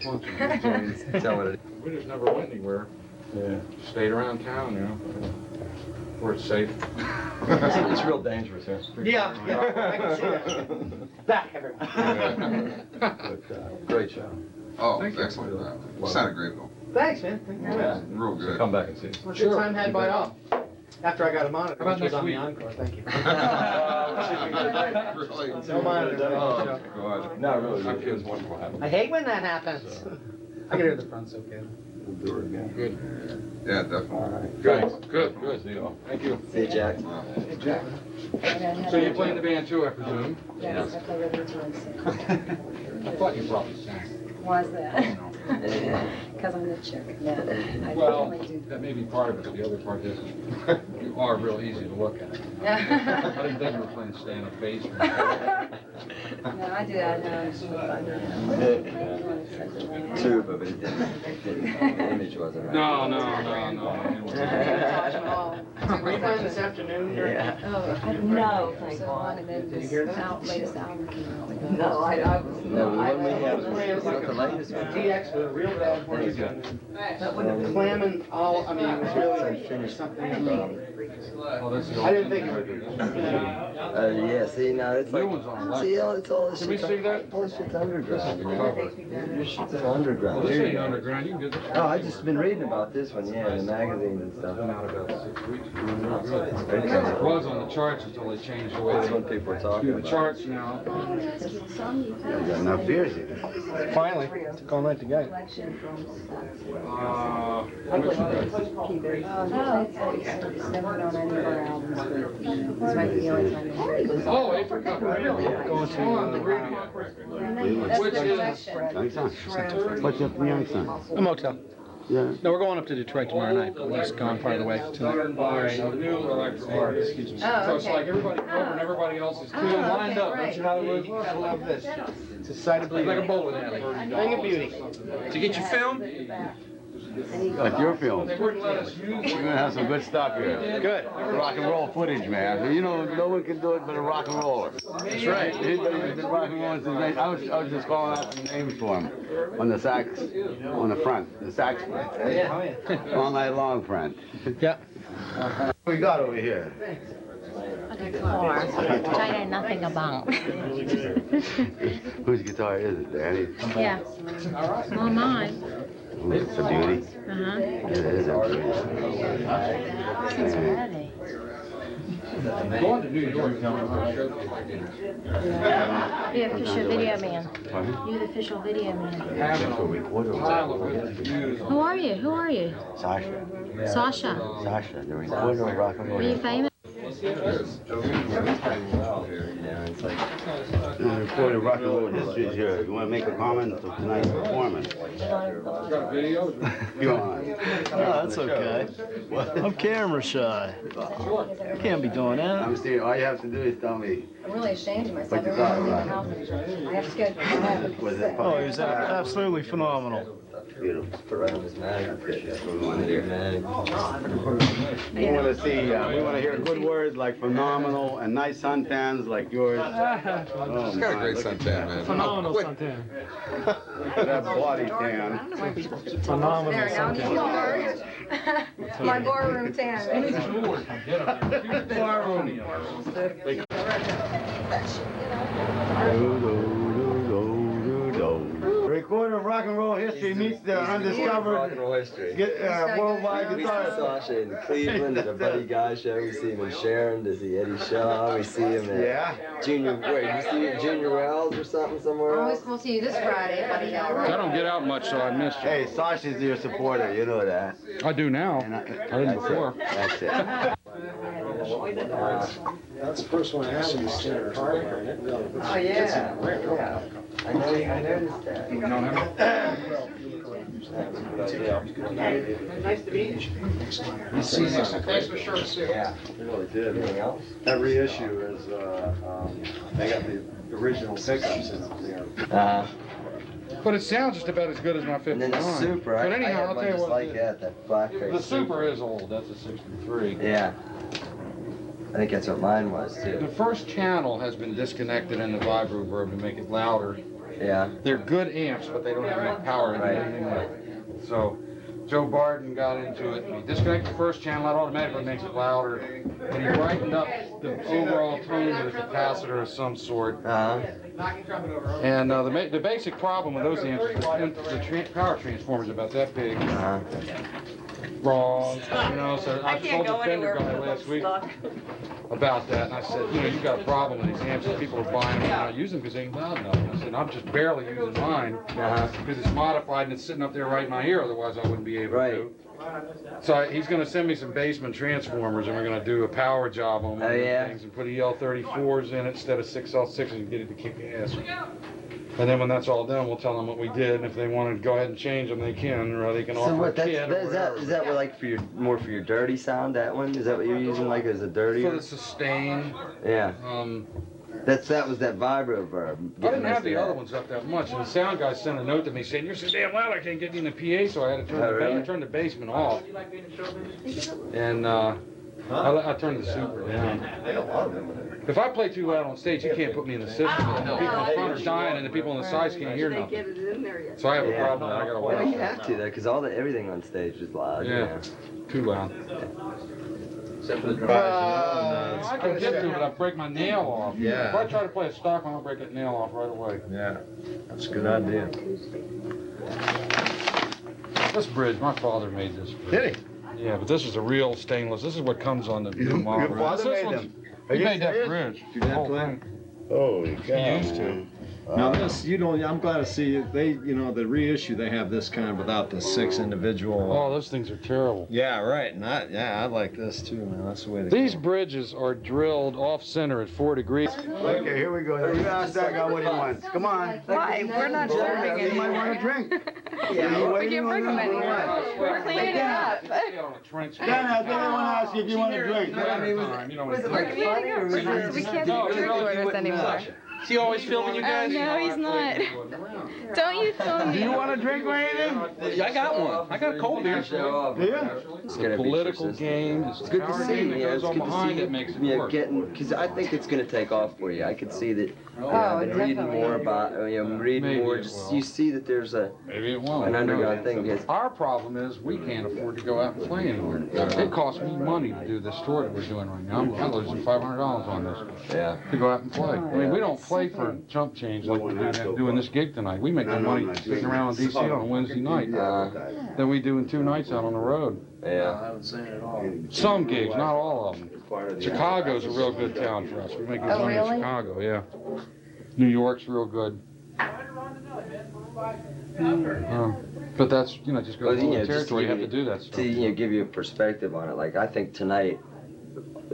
once. We just never went anywhere. Yeah. Stayed around town, you know, where it's safe. It's real dangerous here. Yeah, I can see that. Back, everyone. Great show. Oh, excellent. Sounded great, though. Thanks, man. Yeah. Real good. Come back and see us. Well, good time had by all. After I got a monitor, How about which was next on week? the encore. Thank you. Really? No monitor. Oh, God. No, really, it was wonderful having I you. hate when that happens. I can hear the front's okay. We'll do it again. Good. Yeah, definitely. All right. Good. Good. Good. See you all. Thank you. See you, Jack. Hey, Jack. So you play in the band too, I presume? Yes, I play rhythm twice. I thought you probably sang. Why is that? Because I'm the chick. Yeah, I Well, definitely do. that may be part of it, but the other part is you are real easy to look at. I Yeah. didn't think you were playing stand-up bass. No, I do that. Too, but it didn't. The image wasn't right. No. Taj Mahal. Are you playing this afternoon? Yeah. Oh, no, thank God. And then Did you hear that? latest album came out. No, when we have It's like the latest one. DX with a real bad horn gun. Clamming all, I mean, it was really something. Oh, that's the I didn't think it would be. Yeah, see, now it's New like, one's on see, it's all this Can we shit's see that? all this shit's underground. Your shit's This underground. ain't underground, you can get this. Oh, I just been reading about this one, yeah, in the magazines and stuff. Been out about 6 weeks. Real good. Pretty It good. was on the charts until they changed the way That's they what people are talking do the about. charts now. You got enough beers here. Finally, took all night to get it. Which one? It's never been on any of our albums, but this might be the only time. Oh, Apricot, really? Going to, On the radio. Which is, What's up, Youngstown? A motel. Yeah. No, we're going up to Detroit tomorrow night, but we're just gone part of the way tonight. governed by the new electoral law. Excuse me. Oh, So it's okay. like everybody over and everybody else is Oh, too okay, lined up, don't right. you know how it works? I love this. It's a sight of It's like a beauty. bowling alley. Thing of beauty. To get your film, Like your film. they wouldn't let us use We're it. gonna have some good stuff here. Good. Rock and roll footage, man. You know, no one can do it but a rock and roller. That's right. Anybody who's been rock and rolling since I was just calling out some names for him on the sax, on the front, the sax front. Oh, yeah. All night long, friend. Yeah. What we got over here? A guitar, which I know nothing about. Whose guitar is it, Danny? Yeah. Well, mine. Ooh, it's a beauty. Uh-huh. It is a beauty. It's ready. Going to New York, Be official video man. Pardon? You're the official video man. having a pile of good reviews Who on are you? Who are you? Sasha. Sasha. Sasha, the reporter of rock and Are you roll. famous? The reporter of rock and roll history is here. You wanna make a comment to tonight's performance? got a video. You want? Oh, that's okay. I'm camera shy. Can't be doing that. I'm saying, all you have to do is tell me. I'm really ashamed of myself. What you Every time I leave thought the about house, I have scheduled. Was it Oh, he was absolutely phenomenal. beautiful? Put right on his mag. That's what we want to hear. Mag. We want to see, we want to hear good words like phenomenal and nice suntans like yours. Oh, He's got a my, great look at suntan, man. Phenomenal Quick. suntan. that body tan. Phenomenal There, now suntan. you are. My barroom tan. Recorder of rock and roll history meets the Rock and undiscovered roll history. worldwide We see guitar. Sasha in Cleveland at a Buddy Guy show. We see him in Sharon to see Eddie Shaw. We see him at Yeah. Junior. Wait, you see him at Junior Wells or something somewhere else? We'll see you this Friday, buddy. I don't get out much, so I missed you. Hey, Sasha's your supporter, you know that. I do now. And I didn't before. That's it. That's the first one I have in the standard hardware. And it really Oh yeah. Yeah. I noticed that. You know him? Nice to meet you. Thanks for sure to see you. Yeah. Really did. Anything else? Every issue is, they got the original pickups in there. But it sounds just about as good as my And 59. then the Super. But I anyhow, had I'll one tell you just what. like that blackface. The Super is old. That's a 63. Yeah. I think that's what mine was The too. first channel has been disconnected in the vibe reverb to make it louder. Yeah. They're good amps, but they don't have enough power in them. So Joe Barden got into it. He disconnected the first channel, that automatically makes it louder. And he brightened up the overall tone of the capacitor of some sort. And the basic problem with those amps is the power transformer's about that big. Wrong, you know, so I told the Fender guy last week about that, and I said, you know, you've got a problem with these amps, and people are buying them and not using them because they ain't loud enough. And I said, I'm just barely using mine because it's modified and it's sitting up there right in my ear, otherwise I wouldn't be able to. So he's going to send me some basement transformers, and we're going to do a power job on one of the things and put EL34s in it instead of 6L6s and get it to kick ass. And then when that's all done, we'll tell them what we did, and if they want to go ahead and change them, they can, or they can offer a kit or whatever. Is that like for your more for your dirty sound? That one is that what you're using like as a dirty? For the sustain. Yeah. That was that vibro verb. I didn't have the other ones up that much, and the sound guy sent a note to me saying, "You're so damn loud, I can't get you in the PA," so I had to turn the basement off. And I turned the super down. If I play too loud on stage, you can't put me in the system. The people in front are dying, and the people on the sides can't hear nothing. So I have a problem. I gotta watch. Well, you have to though, because everything on stage is loud. Yeah, too loud. Except for the drives. I can get to it, but I break my nail off. Yeah. If I try to play a stock one, I'll break that nail off right away. Yeah, that's a good idea. This bridge, my father made this bridge. Did he? Yeah, but this is a real stainless. This is what comes on the new model. Your father made them? He made that bridge. Holy cow. He used to. Now this, I'm glad to see they, the reissue, they have this kind without the 6 individual. Oh, those things are terrible. Yeah, right. And I like this too, man. That's the way to These go. bridges are drilled off center at 4 degrees. Okay, here we go. You ask that guy what he wants. Come on. Why? We're not serving You might anymore. want a drink. We can't bring them anymore. We're cleaning it up. Dan, I didn't want to ask you if you want a drink. Was it like funny or was it We can't do drink orders anymore. Is he always filming you guys? No, he's not. Don't you film me. Do you want a drink or anything? Yeah, I got one. I got a cold beer. Yeah. It's a political game. It's good to see. That goes on behind it makes it work. Because I think it's going to take off for you. I could see that. Oh, I've been reading more about. I'm reading Maybe more. it Just will. you see that there's Maybe it won't. an underground thing. Yes. Our problem is we can't afford to go out and play anywhere. It costs me money to do this tour that we're doing right now. I'm losing $500 on this. Yeah. To go out and play. I mean, we don't play for chump change like we're doing this gig tonight. We make more money sitting around in DC on a Wednesday night than we do in 2 nights out on the road. Yeah. Some gigs, not all of them. Chicago's a real good town for us. We make good money in Chicago, yeah. New York's real good. But that's, just go to the territory, you have to do that stuff. To give you a perspective on it, like I think tonight,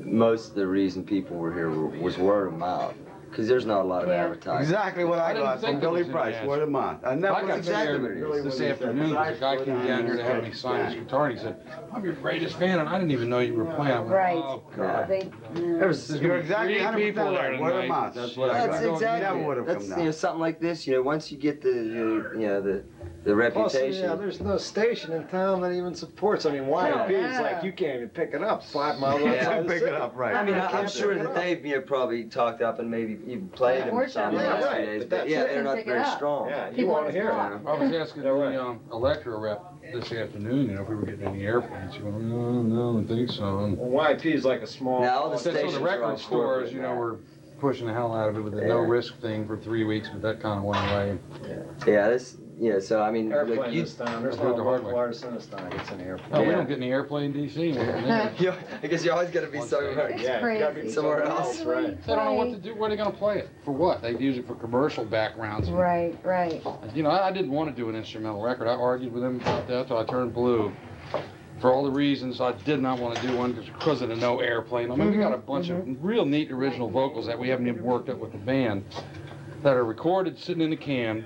most of the reason people were here was word of mouth. Because there's not a lot of advertising. Exactly what I got from Billy Price, word of mouth. And that I was got exactly what here it is. this afternoon, a guy came down here to have me sign his guitar, and he said, "I'm your greatest fan," and I didn't even know you were playing. I went, Right. "Oh, God." You're exactly 100% right. Word of mouth. That's what I got. That's exactly. Never would have come That's down. something like this. Once you get the reputation. There's no station in town that even supports. I mean, YMP's like you can't even pick it up 5 miles outside the Pick city. it up, right. I mean, I'm sure that they've probably talked up and maybe even played them some in the last few days, but yeah, they're not very strong. Yeah, you want to hear it. I was asking the Electra rep this afternoon, if we were getting any airplanes. She went, "No, I don't think so." Well, YMP's like a small. Now all the So stations the are all record stores, corporate now. were pushing the hell out of it with the no risk thing for 3 weeks, but that kind of went away. Yeah, so I mean, Airplane look, this time. There's I'll do it no the hard local way. artist in this time gets an airplane. Oh, we don't get any airplane in DC. I guess you always got to be somewhere. Yeah, you gotta be Somewhere else. right? They don't know what to do. Where are they going to play it? For what? They use it for commercial backgrounds. Right. I didn't want to do an instrumental record. I argued with them about that till I turned blue. For all the reasons I did not want to do one, because of the no airplane. I mean, we got a bunch of real neat original vocals that we haven't even worked up with the band that are recorded sitting in the can,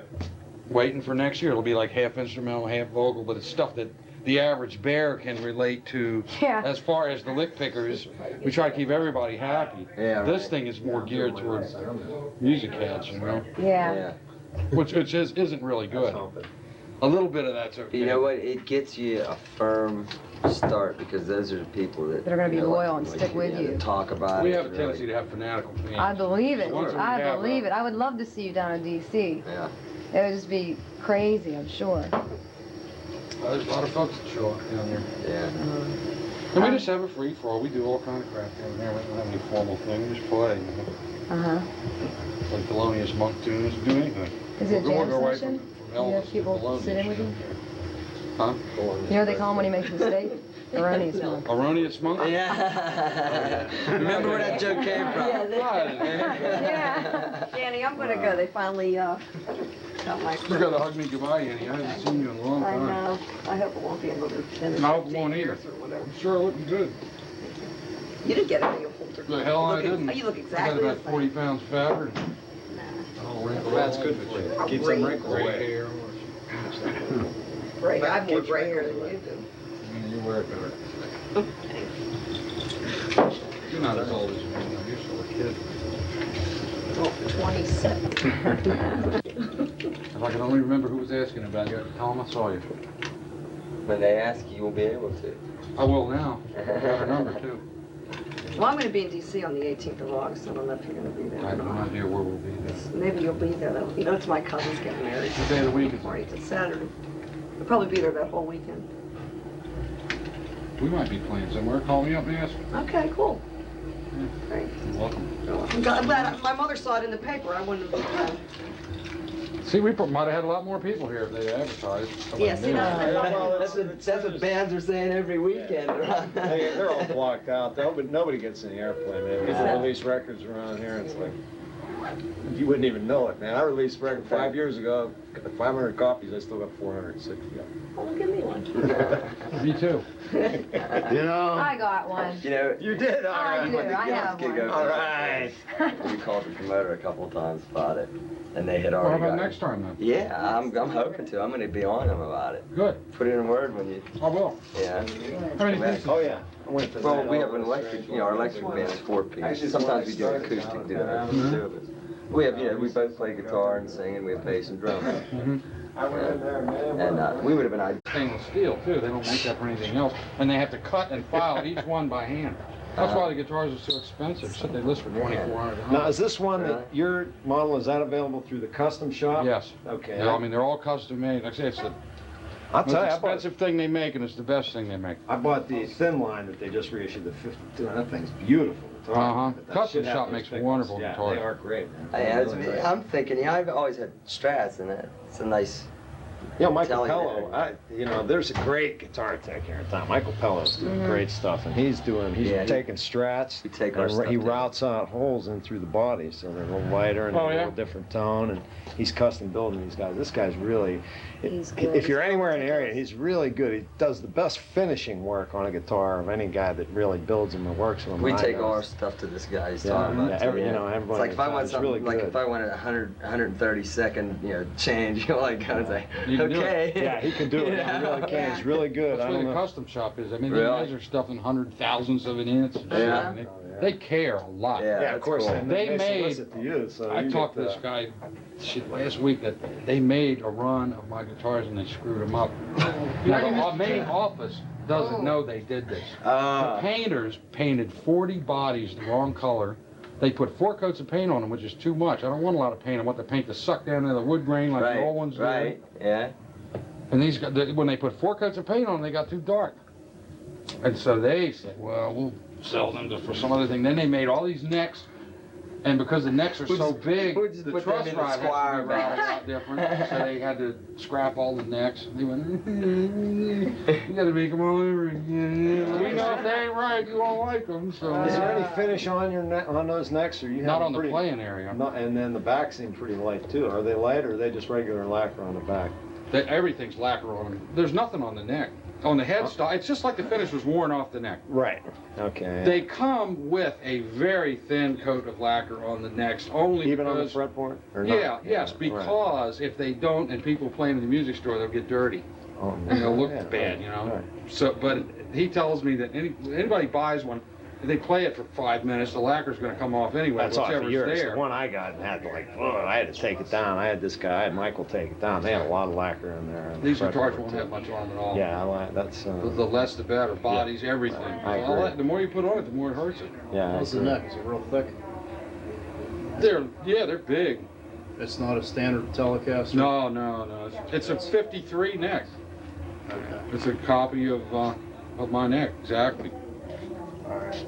waiting for next year. It'll be like half instrumental, half vocal, but it's stuff that the average bear can relate to. Yeah. As far as the lick pickers, we try to keep everybody happy. Yeah, This thing is more geared towards music heads, Yeah. which isn't really good. A little bit of that's okay. You know what? It gets you a firm start, because those are the people that That are gonna be you know, loyal and stick with you. Talk about We it. have a and tendency really- to have fanatical fans. I believe it. Once we I have, believe it. I would love to see you down in D.C. Yeah. It would just be crazy, I'm sure. There's a lot of folks that show up down there. Yeah. And we just have a free-for-all. We do all kind of crap down there. We don't have any formal thing. We just play. Uh-huh. Like Thelonious Monk tunes, do anything. Is it a We'll jam go away session? from You Elvis have to people Thelonious. sit in with you? Huh? You know what they call him when he makes a mistake? Erroneous monk. Erroneous Monk? Yeah. Remember where that joke came from? Yeah. Danny, I'm gonna go. They finally, got my. You gotta hug me goodbye, Annie. I haven't seen you in a long I time. know. I hope it won't be another 10 No, or it 15 won't either. years or whatever. I'm sure looking good. You didn't get any older. The hell I didn't. You look I got exactly about the 40 same. pounds fatter. Nah. That's good for you. Keeps them wrinkles Gray away. hair. Gray. I have more gray hair than you do. You wear it better. You're not as old as me, though. You're still a kid. Oh, 27. If I can only remember who was asking about you, tell them I saw you. When they ask you, you won't be able to. I will now. I got her number, too. Well, I'm gonna be in D.C. on the 18th of August. I don't know if you're gonna be there. I have no idea where we'll be. Maybe you'll be there though. You know, it's my cousin's getting married. What day of the week is it? Right, it's Saturday. We'll probably be there that whole weekend. We might be playing somewhere. Call me up and ask. Okay, cool. Great. You're welcome. I'm glad my mother saw it in the paper. I wouldn't have. See, we might have had a lot more people here if they advertised. Yeah, see, That's what bands are saying every weekend, right? They're all blocked out. Nobody gets in the airplane, man. People release records around here, and it's like, you wouldn't even know it, man. I released a record 5 years ago. Got 500 copies. I still got 460. Oh, give me one. Me too. You know? I got one. You know, You did, all I right. do. I have gig one. over All there. right. We called the promoter a couple of times about it, and they had Well, how already about got next time then? Yeah, I'm hoping to. I'm going to be on them about it. Good. Put in a word when you. I will. Yeah. How many pieces? Oh, yeah. I went to Well, that we all have an the electric, you know, our electric band is 4 pieces. Sometimes we do acoustic, do that, the two of us. We have, you know, we both play guitar and sing, and we have bass and drums. I went in there, man. And we would have been Stainless steel too. They don't make that for anything else, and they have to cut and file each one by hand. That's why the guitars are so expensive. So they list for $2,400. Now, is this one that your model, is that available through the custom shop? Yes. Okay. Yeah, I mean, they're all custom made. Like I say, it's the I'll most tell you, expensive thing they make, and it's the best thing they make. I bought the thin line that they just reissued, the 52, and that thing's beautiful. Uh-huh. But that Custom should have shop those makes big wonderful ones. guitars. Yeah, they are great, man. I'm thinking, yeah, I've always had Strats, and it's a nice. Yeah, Michael Italian Pello, you know, there's a great guitar tech here in town. Michael Pello's doing great stuff, and he's Yeah, taking Strats, we take our and stuff he down. routes out holes in through the body, so they're a little lighter and Oh, a yeah? little different tone, and he's custom building these guys. This guy's really, He's good. if you're anywhere in the area, he's really good. He does the best finishing work on a guitar of any guy that really builds them and works with them. We I take know. all our stuff to this guy. He's Yeah, talking about. yeah, too, you know, everybody It's like if I want is really something, like good. if I wanted 130-second, you know, change, you know, like I was like, You can do it. okay. Yeah, he can do it. Yeah. He really can. He's really good. That's I where don't the know. custom shop is. I mean, Really? they measure stuff in 100,000ths of an inch. And shit. Yeah. And they care a lot. Yeah, Yeah, of that's course. cool. And They they made- solicit to you, so I you talked to get this guy last week that they made a run of my guitars and they screwed them up. Now, the main office doesn't know they did this. The painters painted 40 bodies the wrong color. They put 4 coats of paint on them, which is too much. I don't want a lot of paint. I want the paint to suck down into the wood grain like the old ones do. Right, yeah. And these guys, when they put 4 coats of paint on them, they got too dark. And so they said, well, we'll sell them for some other thing. Then they made all these necks, and because the necks are so big, we'll just the put truss them in rod the has to squire be routed bag. out different. So they had to scrap all the necks. They went, you got to make them all over again. We know if they ain't right, you won't like them. So Is there any finish on your on those necks, or you have not them on the pretty, playing area. Not, and then the back seem pretty light too. Are they light, or are they just regular lacquer on the back? Everything's lacquer on them. There's nothing on the neck. On the headstock, it's just like the finish was worn off the neck. Right. Okay. They come with a very thin coat of lacquer on the necks, only Even on the because, fretboard? Or not? yeah, yes, right. because if they don't and people playing in the music store, they'll get dirty Oh, and they'll look yeah, bad, you know. right. So, but he tells me that anybody buys one, they play it for 5 minutes, the lacquer's gonna come off anyway, That's off of whichever's yours. there. The one I got had like, oh, I had to take it down. I had this guy, I had Michael take it down. They had a lot of lacquer in there. These guitars won't have much on at all. Yeah, that's. The less the better, bodies, everything. I agree. The more you put on it, the more it hurts it. Yeah. How's the neck? Is it real thick? They're big. It's not a standard Telecaster? No. It's a 53 neck. Okay. It's a copy of my neck, exactly. All right.